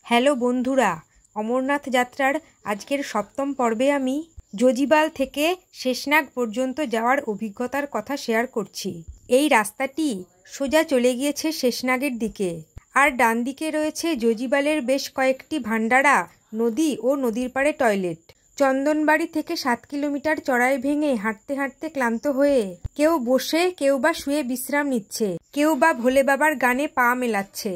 Hello বন্ধুরা, অমরনাথ যাত্রার আজকের সপ্তম পর্বে আমি জোজিবাল থেকে শেষনাগ পর্যন্ত যাওয়ার অভিজ্ঞতার কথা শেয়ার করছি। এই রাস্তাটি সোজা চলে গিয়েছে শেষনাগের দিকে, আর ডান দিকে রয়েছে জোজিবালের বেশ কয়েকটি ভান্ডারা, নদী ও নদীর পাড়ে টয়লেট। চন্দনবাড়ি থেকে 7 কিলোমিটার চড়াই ভেঙে হাঁটতে হাঁটতে ক্লান্ত হয়ে কেউ বসে, কেউ বা শুয়ে বিশ্রাম নিচ্ছে, কেউ বা ভোলে বাবার গানে পা মেলাচ্ছে।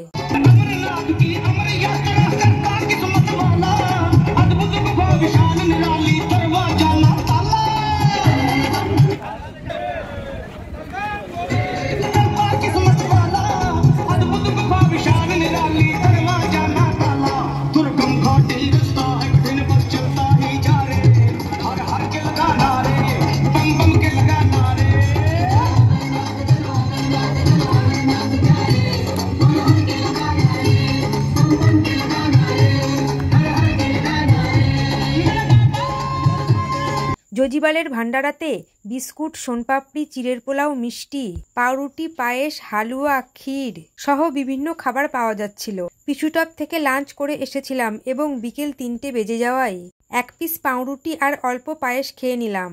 জোজিবালের ভান্ডারাতে বিস্কুট, সোনপাপড়ি, চিড়ের পোলাও, মিষ্টি, পাউরুটি, পায়েস, হালুয়া, ক্ষীর সহ বিভিন্ন খাবার পাওয়া যাচ্ছিল। পিছুটপ থেকে লাঞ্চ করে এসেছিলাম এবং বিকেল 3টে বেজে যাওয়ায় 1 পিস পাউরুটি আর অল্প পায়েস খেয়ে নিলাম।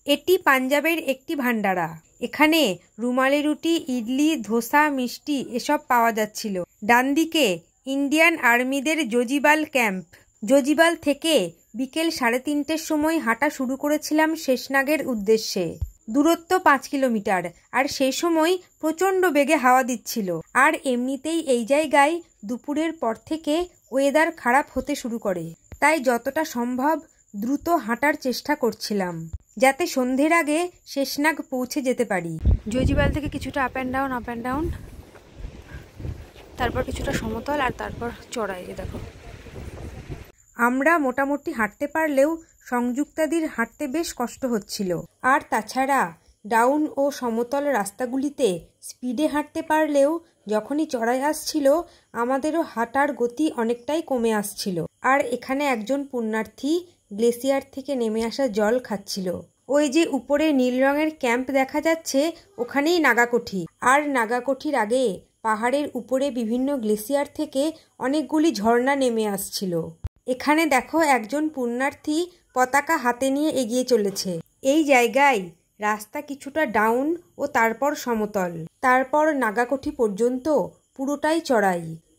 এটি পাঞ্জাবের একটি ভান্ডারা। এখানে রুমালি রুটি, ইডলি, ধোসা, মিষ্টি এসব পাওয়া যাচ্ছিল। ডান দিকে ইন্ডিয়ান আর্মিদের জোজিবাল ক্যাম্প। জোজিবাল থেকে বিকেল 3:30টার সময় হাঁটা শুরু করেছিলাম শেষনাগের উদ্দেশ্যে। দূরত্ব 5 কিলোমিটার, আর সেই সময় প্রচণ্ড বেগে হাওয়া দিচ্ছিল। আর এমনিতেই এই জায়গায় দুপুরের পর থেকে ওয়েদার খারাপ হতে শুরু করে, তাই যতটা সম্ভব দ্রুত হাঁটার চেষ্টা করছিলাম, যাতে সন্ধ্যের আগে শেষনাগ পৌঁছে যেতে পারি। জোজিবাল থেকে কিছুটা আপ অ্যান্ড ডাউন, তারপর কিছুটা সমতল, আর তারপর চড়াই। দেখো, আমরা মোটামুটি হাঁটতে পারলেও সংযুক্তাদির হাঁটতে বেশ কষ্ট হচ্ছিল। আর তাছাড়া ডাউন ও সমতল রাস্তাগুলিতে স্পিডে হাঁটতে পারলেও যখনই চড়াই আসছিল আমাদেরও হাঁটার গতি অনেকটাই কমে আসছিল। আর এখানে একজন পুণ্যার্থী গ্লেসিয়ার থেকে নেমে আসা জল খাচ্ছিল। ওই যে উপরে নীল রঙের ক্যাম্প দেখা যাচ্ছে, ওখানেই নাগাকঠি। আর নাগাকঠির আগে পাহাড়ের উপরে বিভিন্ন গ্লেসিয়ার থেকে অনেকগুলি ঝর্ণা নেমে আসছিল। এখানে দেখো, একজন পুণ্যার্থী পতাকা হাতে নিয়ে এগিয়ে চলেছে। এই জায়গায় রাস্তা কিছুটা ডাউন ও তারপর সমতল, তারপর নাগাকঠি পর্যন্ত পুরোটাই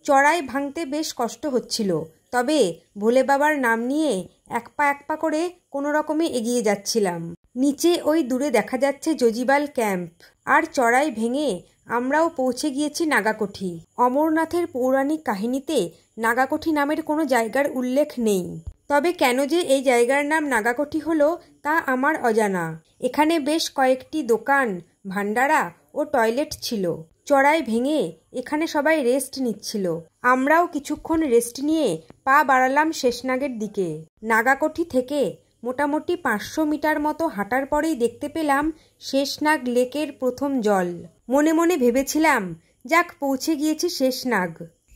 চড়াই ভাঙতে বেশ কষ্ট হচ্ছিল। তবে ভোলে বাবার নাম নিয়ে এক পা করে কোনো রকমে এগিয়ে যাচ্ছিলাম। নিচে ওই দূরে দেখা যাচ্ছে জোজিবাল ক্যাম্প। আর চড়াই ভেঙে আমরাও পৌঁছে গিয়েছি নাগাকঠি। অমরনাথের পৌরাণিক কাহিনীতে নাগাকঠি নামের কোনো জায়গার উল্লেখ নেই। তবে কেন যে এই জায়গার নাম নাগাকঠি হলো তা আমার অজানা। এখানে বেশ কয়েকটি দোকান, ভান্ডারা ও টয়লেট ছিল। চড়াই ভেঙে এখানে সবাই রেস্ট নিচ্ছিল। আমরাও কিছুক্ষণ রেস্ট নিয়ে পা বাড়ালাম শেষনাগের দিকে। নাগাকঠি থেকে মোটামুটি 500 মিটার মতো হাঁটার পরেই দেখতে পেলাম শেষনাগ লেকের প্রথম জল। মনে মনে ভেবেছিলাম, যাক, পৌঁছে গিয়েছি শেষনাগ।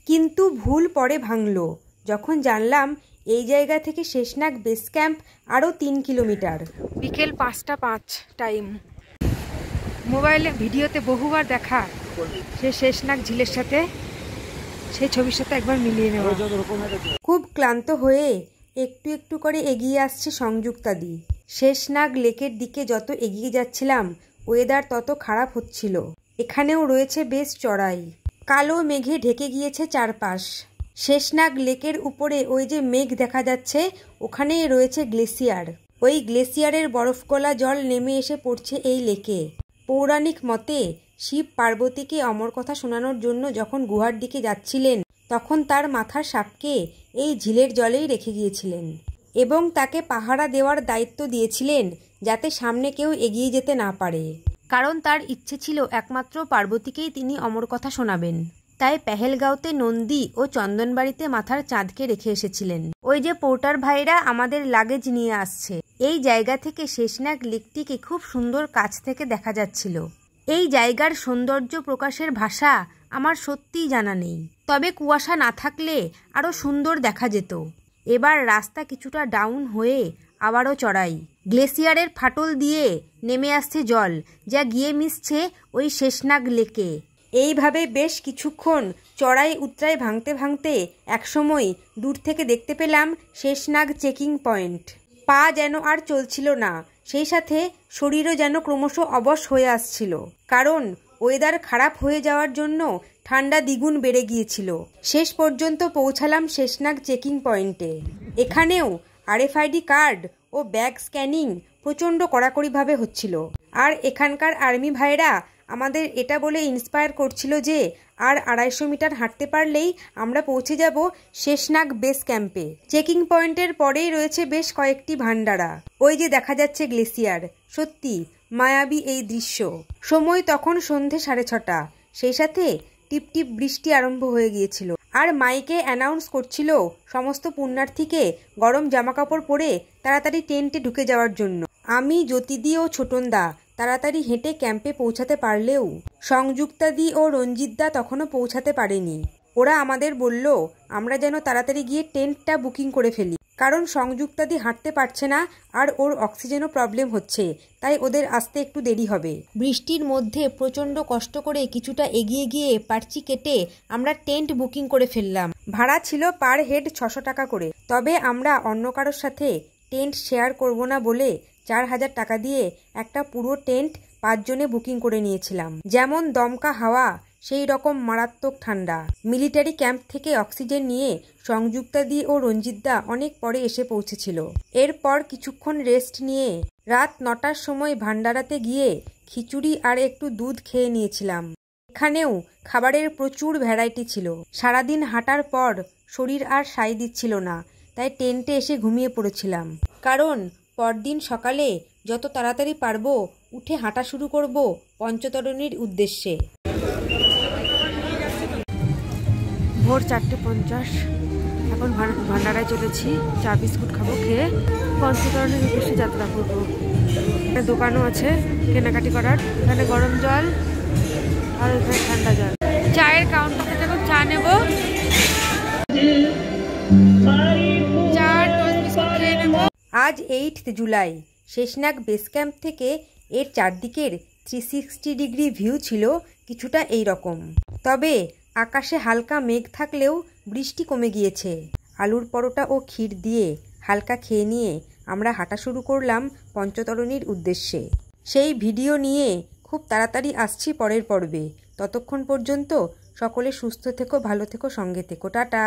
কিন্তু ভুল পরে ভাঙল যখন জানলাম এই জায়গা থেকে শেষনাগ বেস ক্যাম্প আরও 3 কিলোমিটার। বিকেল 5:05 টাইম। মোবাইলে ভিডিওতে বহুবার দেখা সে শেষনাগ ঝিলের সাথে, সেই ছবির সাথে একবার মিলিয়ে নেওয়া। খুব ক্লান্ত হয়ে একটু একটু করে এগিয়ে আসছে সংযুক্তাদি। শেষনাগ লেকের দিকে যত এগিয়ে যাচ্ছিলাম ওয়েদার তত খারাপ হচ্ছিল। এখানেও রয়েছে বেশ চড়াই। কালো মেঘে ঢেকে গিয়েছে চারপাশ। শেষনাগ লেকের উপরে ওই যে মেঘ দেখা যাচ্ছে, ওখানেই রয়েছে গ্লেসিয়ার। ওই গ্লেসিয়ারের বরফ গলা জল নেমে এসে পড়ছে এই লেকে। পৌরাণিক মতে শিব পার্বতীকে অমর কথা শোনানোর জন্য যখন গুহার দিকে যাচ্ছিলেন, তখন তার মাথার সাপকে এই ঝিলের জলেই রেখে গিয়েছিলেন এবং তাকে পাহারা দেওয়ার দায়িত্ব দিয়েছিলেন, যাতে সামনে কেউ এগিয়ে যেতে না পারে। কারণ তার ইচ্ছে ছিল একমাত্র পার্বতীকেই তিনি অমর কথা শোনাবেন। তাই পেহেলগাঁওতে নন্দী ও চন্দনবাড়িতে মাথার চাঁদকে রেখে এসেছিলেন। ওই যে পোর্টার ভাইরা আমাদের লাগেজ নিয়ে আসছে। এই জায়গা থেকে শেষনাগ লেকটিকে খুব সুন্দর কাছ থেকে দেখা যাচ্ছিল। এই জায়গার সৌন্দর্য প্রকাশের ভাষা আমার সত্যিই জানা নেই, তবে কুয়াশা না থাকলে আরও সুন্দর দেখা যেত। এবার রাস্তা কিছুটা ডাউন হয়ে আবারও চড়াই। গ্লেসিয়ারের ফাটল দিয়ে নেমে আসছে জল, যা গিয়ে মিশছে ওই শেষনাগ লেকে। এইভাবে বেশ কিছুক্ষণ চড়াই উতরাই ভাঙতে ভাঙতে একসময় দূর থেকে দেখতে পেলাম শেষনাগ চেকিং পয়েন্ট। পা যেন আর চলছিল না, সেই সাথে শরীরও যেন ক্রমশ অবশ হয়ে আসছিল, কারণ ওয়েদার খারাপ হয়ে যাওয়ার জন্য ঠান্ডা দ্বিগুণ বেড়ে গিয়েছিল। শেষ পর্যন্ত পৌঁছালাম শেষনাগ চেকিং পয়েন্টে। এখানেও RFID কার্ড ও ব্যাগ স্ক্যানিং প্রচণ্ড কড়াকড়িভাবে হচ্ছিল। আর এখানকার আর্মি ভাইরা আমাদের এটা বলে ইন্সপায়ার করছিল যে আর 250 মিটার হাঁটতে পারলেই আমরা পৌঁছে যাব শেষনাগ বেস ক্যাম্পে। চেকিং পয়েন্টের পরেই রয়েছে বেশ কয়েকটি ভান্ডারা। ওই যে দেখা যাচ্ছে গ্লেসিয়ার। সত্যি মায়াবী এই দৃশ্য। সময় তখন সন্ধে 6:30। সেই সাথে টিপটিপ বৃষ্টি আরম্ভ হয়ে গিয়েছিল। আর মাইকে অ্যানাউন্স করছিল সমস্ত পুণ্যার্থীকে গরম জামাকাপড় পরে তাড়াতাড়ি টেন্টে ঢুকে যাওয়ার জন্য। আমি, জ্যোতিদি ও ছোটনদা তাড়াতাড়ি হেঁটে ক্যাম্পে পৌঁছাতে পারলেও সংযুক্তাদি ও রঞ্জিতদা তখনও পৌঁছাতে পারেনি। ওরা আমাদের বলল আমরা যেন তাড়াতাড়ি গিয়ে টেন্টটা বুকিং করে ফেলি, কারণ সংযুক্তাদি হাঁটতে পারছে না আর ওর অক্সিজেনও প্রবলেম হচ্ছে, তাই ওদের আসতে একটু দেরি হবে। বৃষ্টির মধ্যে প্রচণ্ড কষ্ট করে কিছুটা এগিয়ে গিয়ে পার্চি কেটে আমরা টেন্ট বুকিং করে ফেললাম। ভাড়া ছিল পার হেড 600 টাকা করে। তবে আমরা অন্য কারোর সাথে টেন্ট শেয়ার করব না বলে 4000 টাকা দিয়ে একটা পুরো টেন্ট 5 জনে বুকিং করে নিয়েছিলাম। যেমন দমকা হাওয়া, সেই রকম মারাত্মক ঠান্ডা। মিলিটারি ক্যাম্প থেকে অক্সিজেন নিয়ে সংযুক্তাদি ও রঞ্জিতদা অনেক পরে এসে পৌঁছেছিল। এরপর কিছুক্ষণ রেস্ট নিয়ে রাত 9টার সময় ভান্ডারাতে গিয়ে খিচুড়ি আর একটু দুধ খেয়ে নিয়েছিলাম। এখানেও খাবারের প্রচুর ভ্যারাইটি ছিল। সারাদিন হাঁটার পর শরীর আর সায় দিচ্ছিল না, তাই টেন্টে এসে ঘুমিয়ে পড়েছিলাম, কারণ পরদিন সকালে যত তাড়াতাড়ি পারবো উঠে হাঁটা শুরু করব পঞ্চতরণীর উদ্দেশ্যে। ভোর 4:50। এখন ভান্ডারায় চলেছি। চা বিস্কুট খাবো, খেয়ে পঞ্চতরণীর উদ্দেশ্যে যাত্রা করবো। এখানে দোকানও আছে কেনাকাটি করার। এখানে গরম জল আর এখানে ঠান্ডা জল। চায়ের কাউন্টার থেকে এখন চা নেব, চা টোস্ট বিস্কুট খেয়ে নেব। আজ 8 জুলাই। শেষনাগ বেস ক্যাম্প থেকে এর চারদিকের 360 ডিগ্রি ভিউ ছিল কিছুটা এই রকম। তবে আকাশে হালকা মেঘ থাকলেও বৃষ্টি কমে গিয়েছে। আলুর পরোটা ও ক্ষীর দিয়ে হালকা খেয়ে নিয়ে আমরা হাঁটা শুরু করলাম পঞ্চতরণীর উদ্দেশ্যে। সেই ভিডিও নিয়ে খুব তাড়াতাড়ি আসছি পরের পর্বে। ততক্ষণ পর্যন্ত সকলে সুস্থ থেকো, ভালো থেকো, সঙ্গে থেকো। টাটা।